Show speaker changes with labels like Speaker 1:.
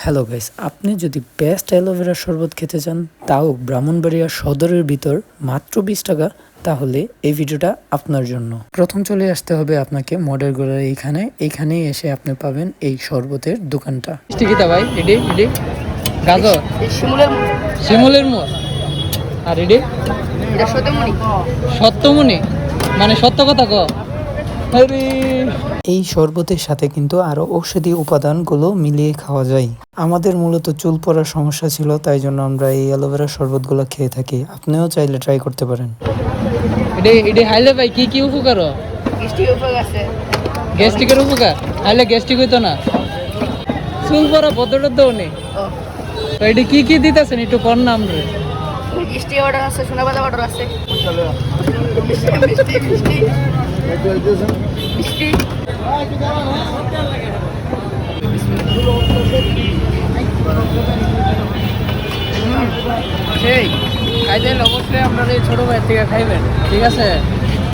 Speaker 1: Hello guys, আপনি যদি best aloe vera শরবত খেতে চান, তাও ব্রাহ্মণবাড়িয়া সদরের ভিতর মাত্র 20 টাকা, তাহলে এই ভিডিওটা আপনার জন্য। প্রথম চলে আসতে হবে আপনাকে মডেল গোড়ার এইখানেই এসে আপনি পাবেন এই শরবতের দোকানটা।
Speaker 2: ঠিকই ভাই, এডি এডি গাজর শিমুলের মোড় আর এডি
Speaker 3: এটা সত্যমণি
Speaker 2: সত্যমণি, মানে সত্য কথা ক। আরে
Speaker 1: এই শরবতের সাথে কিন্তু আরো ঔষধি উপাদানগুলো মিলিয়ে খাওয়া যায়। আমাদের মূলত চুল পড়ার সমস্যা ছিল, তাই জন্য আমরা এই অ্যালোভেরা শরবতগুলো খেয়ে থাকি। আপনিও চাইলে ট্রাই করতে পারেন।
Speaker 2: এডি এডি হাইলে ভাই কি কি উপকার?
Speaker 3: গ্যাস্ট্রিক উপকার আছে।
Speaker 2: গ্যাস্ট্রিকের উপকার? হাইলে গ্যাস্ট্রিক হইতো না, চুল পড়া পদ্ধতি তো নেই।
Speaker 3: ও
Speaker 2: তো এডি কি কি দিতেছেন একটু কর নাম রে।
Speaker 3: মিষ্টি অর্ডার আছে, সোনা বাদাম অর্ডার আছে। মিষ্টি মিষ্টি মিষ্টি মিষ্টি
Speaker 2: সেই খাইতেন অবশ্যই আপনার এই ছোট ভাইয়ের থেকে খাইবেন, ঠিক আছে?